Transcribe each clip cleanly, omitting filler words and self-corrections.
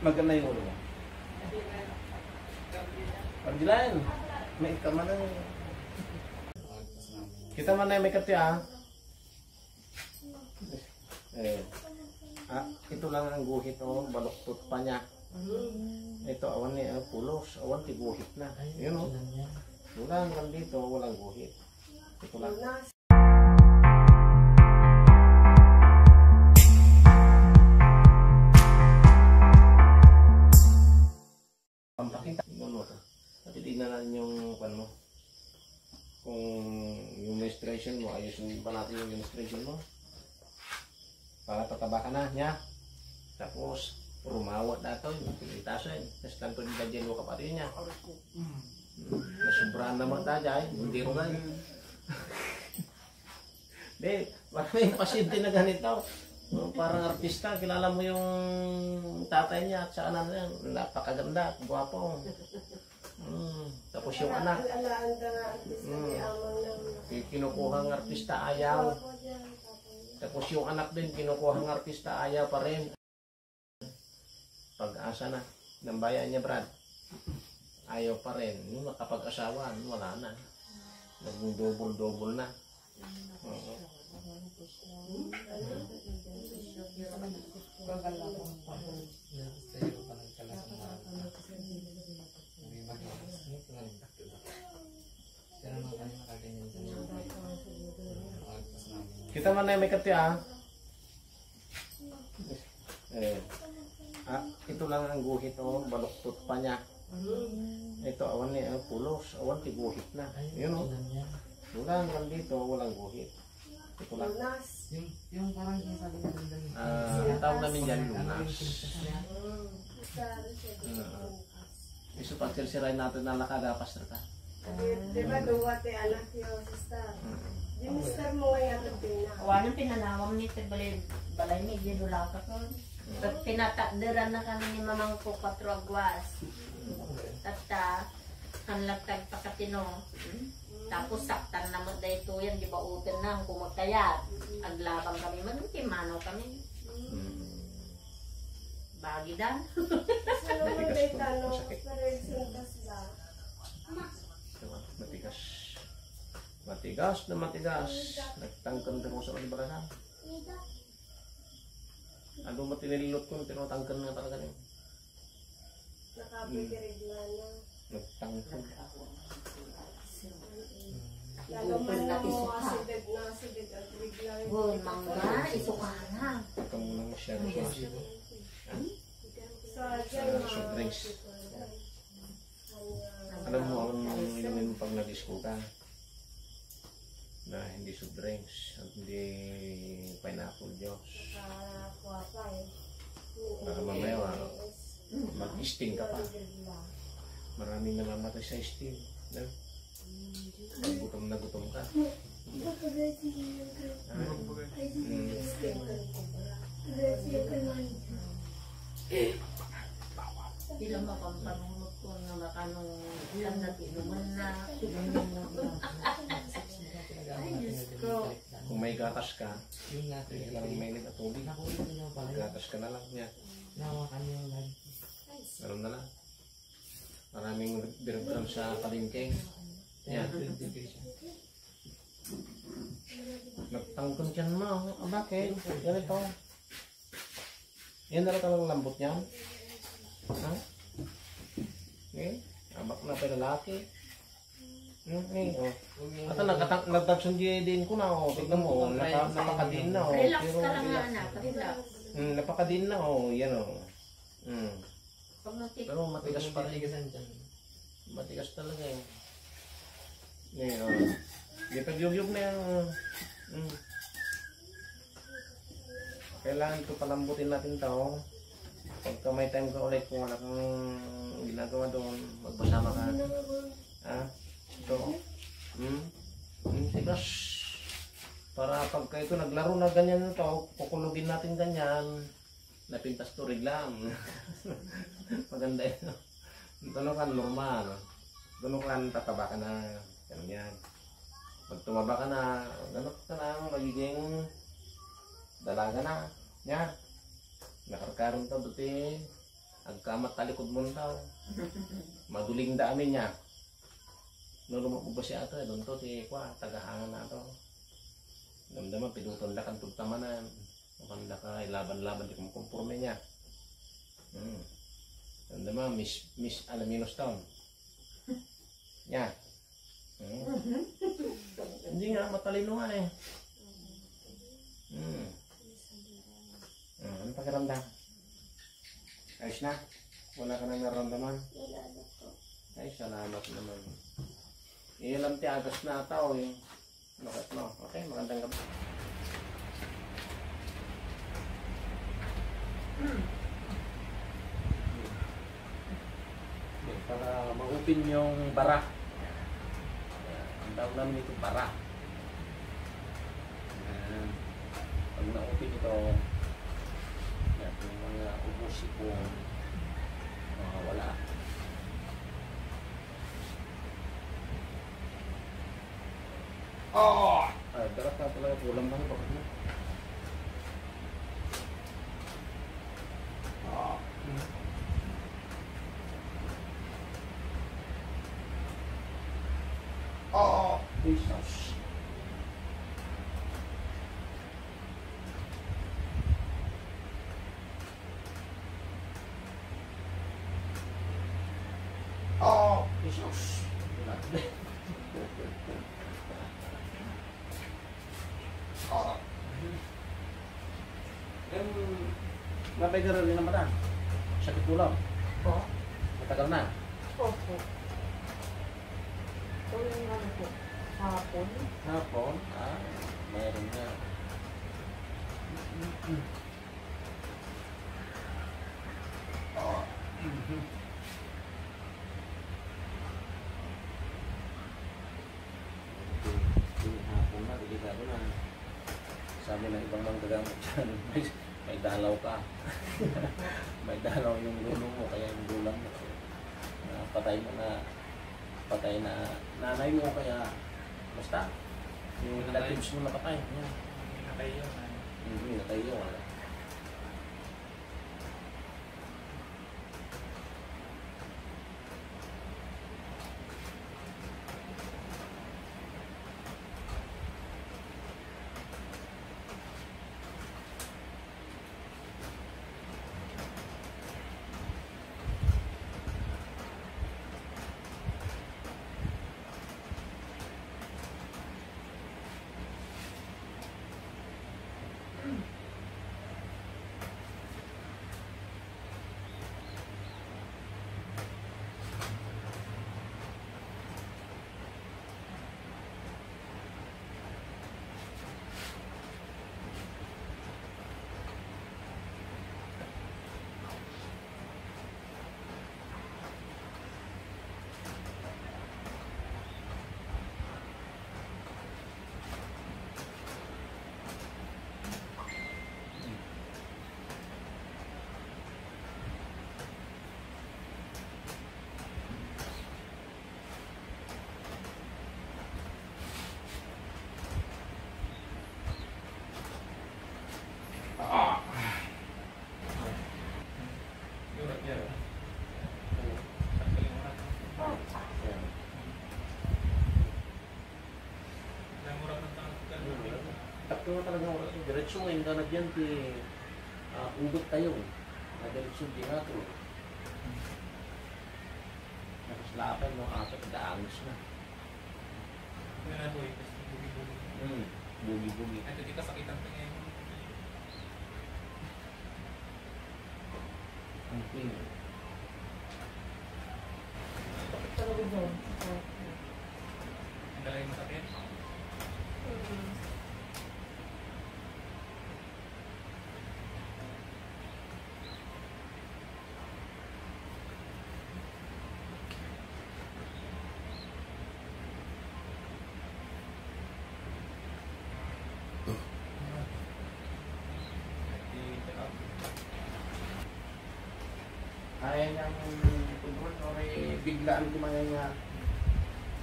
Maganda yung ulo mo. Pagdilayan. May ikama na. Kita man na may kati ito lang ang guhit baluktot pa niya. Ito awan niya pulos, awan ti guhit na. Yun wala hanggang dito, walang guhit. Ito lang. Pampakita at titignan natin yung mo. Kung yung menstruation mo, ayusin pa natin yung menstruation mo para tataba ka na niya. Tapos rumawat dato yung pinitasin. Tapos tanto yung dadyan mo kapatid niya. Nasubrahan naman tayo hindi ko ganyan. Di, may pasyente na ganito. Parang artista, kilala mo yung tatay niya at sa anak niya, napakaganda, guwapo. Tapos yung anak, kinukuhang artista, ayaw. Tapos yung anak din, kinukuhang artista, ayaw pa rin. Pag-asa na ng bayan niya, Brad, ayaw pa rin. Yung makapag-asawa, wala na. Naging double-double na. Kita man na may kati ito lang ang guhit baluktot pa niya. Ito awan niya pulos, awan ti guhit na. Yun wala hanggang dito, walang guhit. Ito lang. Yung parang sinasabi na ganda niya. Ang tawag namin dyan, lunas. Iso pag sirsirain natin na nakagapas na ka. Diba duwate anak yung sister? Di mister mo ngayon ang pinaka. Awanan pinanawam ni balay ni Gidula ka ko. Pinatakderan na kami ni Mamang ko 4 agwas. Tata, kanlatag pakatino. Tapos saktan na mo dahil ito yan, di ba utin na kung magkayat. Aglabang kami, manimanaw kami. Bagidan. Sa naman dahil tanong, paresintas ba? Matigas. Matigas na matigas. Nagtangkan din mo sa kalibarasan. Ano matinililot ko, tinutangkan na talaga niyo. Nakapigirigla na. Nagtangkan. Lalo man na mo asidad at bigla. Mangga, isukana. Ito muna masyado siya. Soft drinks. Alam mo ang inumin mo pag nag-disco ka na hindi soft drinks at hindi pineapple juice. Baka mamaya mag-sting ka pa. Maraming namamatay sa sting. Gutom na gutom ka. Sila mapampanunod ko na makanong kandat inuman na. Ay, Diyos ko. Kung may gatas ka, kailangan may nila tubig. Gatas ka na lang niya. Meron na lang. Maraming birgram sa palengke. Yan. Nagtangkon dyan mo. Bakit? Ganito. Yan na lang talagang lambot niyan. Ha? Okay? Abak na pa lalaki. Okay, At nagtagsundi din ko na, tignan mo, napakadin na, Relax ka lang nga anak, relax. Napakadin na, yan Pero matigas pa rin. Matigas talaga Di pag-yugyug na yan. Kailangan ito palambutin natin ito. Pagka may time ka ulit kung wala kang ginagawa doon, magpasama ka. Ito. Tigas. Para pagka ito naglaro na ganyan ito, kukulugin natin ganyan. Napintas turig lang. Maganda yun. Doon ka normal. Doon ka tataba ka na. Ganun yan. Pag tumaba ka na, ganun ka na, magiging dalaga na. Yan. Nakarkaroon ka buti. Agkamat talikod mo daw. Maduling dami niya. Nulumok mo ba siya ito? Doon to, tagahangan na ito. Damdaman, pinuton la kang tugtamanan. Makanda ka, ilaban-laban, di ko makumpurme niya. Damdaman, Miss Alaminos Town. Niya. Hindi nga, matalino nga eh. Ano pakiramdam? Ayos na? Wala ka nang naramdaman? Wala na po. Ay, salamat naman. Ilang tiagas na tao yung bakit no? Okay, magandang gabi. Para ma-open yung bara. Ang tawag namin ito bara. Pag na-open ito, yung mga ubo-sipon wala. Ay, dapat na talaga kulang lang bakit mo? Jesus. Jesus. Napegaral din naman na. Sakit ulam. Po. Matagal na. Opo. Tuwing ano po? Hapon. Hapon? Mayroon nga. Hapon na, delikado na. Sabi ng ibang manggagamot dyan, may dalaw ka. May dalaw yung lulong mo, kaya yung gulang mo. Patay mo na, patay na nanay mo, kaya basta. Yung relatives mo napatay. Nakay yun. Hindi, natay yun. Takto na talaga oras. Diretso ngayon ka na dyan, undot tayo. Diretso din nga ito. Nakaslapan mo, apat, daangos na. Ano na po ito? Bugi-bugi. Bugi-bugi. Ito di kasakitan pa ngayon. Ang ping. Bakit talaga doon? Ang dalay masakit. Kaya niyang tubron o biglaan kumaya niya.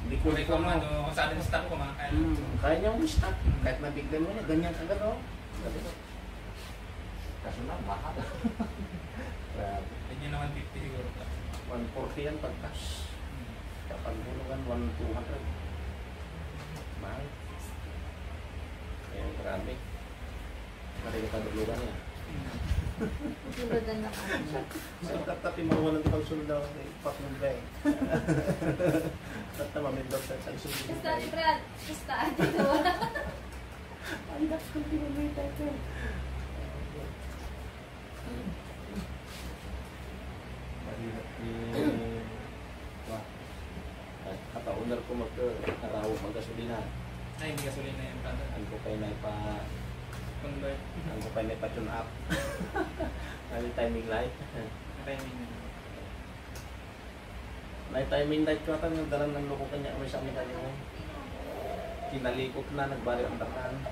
Hindi ko Kung ano, sa atin stop ko mga kaya. Kaya niyang stop. Kahit nabiglan mo niya, ganyan agad o. Kaso na, bakal. Grabe. Ganyan naman 140 yan pagkas. Kapag hulugan, 1,200. Mahal. Ayan, marami. Marami ka dulugan yan. Suludan na ako. Sa tatapi mawalan ng pagsunod daw ng patong bay. At mamindot sa sunod. Basta ni Brad, basta dito. Ang dak ko pinamita ko. Mahirap ni... Wah. Kata-unar ko mag-araw mag-gasolina. Ay, hindi gasolina yan, brother. Ang ko kayo na Convert. ang ko kayo na tune up. Ang timing light. Timing yun. May timing light ko ata ng dalan ng loko kanya may sa amin kanina. Kinalikot na nagbalik ang takan.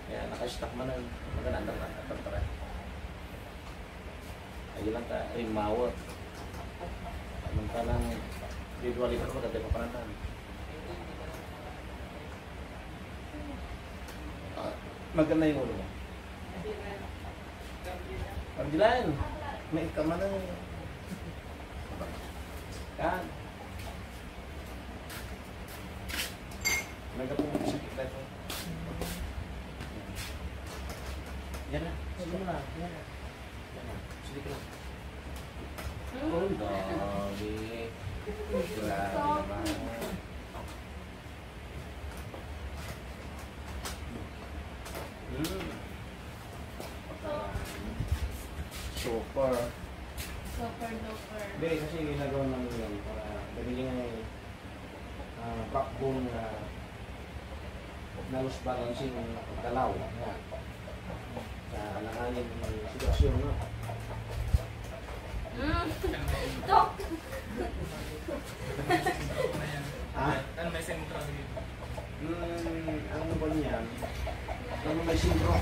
Kaya naka-stock man ang magandang tara. Ayun lang ka remote. Samantalang visually ko maganda pa pananan. Maganda yung ulo mo. Pagdilan, may ikaman na kan. Nagkapumot sa kita ito. Yan na. Sige mo na. Yan na. Yan na. Sige ka lang. Oh, dami. Grabe naman. Super. Super duper. Hindi, kasi ginagawa namin yun para gamitin nga yung backbone na loose balancing galaw. Yan. Sa alanganin ng sitwasyon, no? Tok! Ah? Ano may sentro dito? Ano ba niyan? Ano may sintro?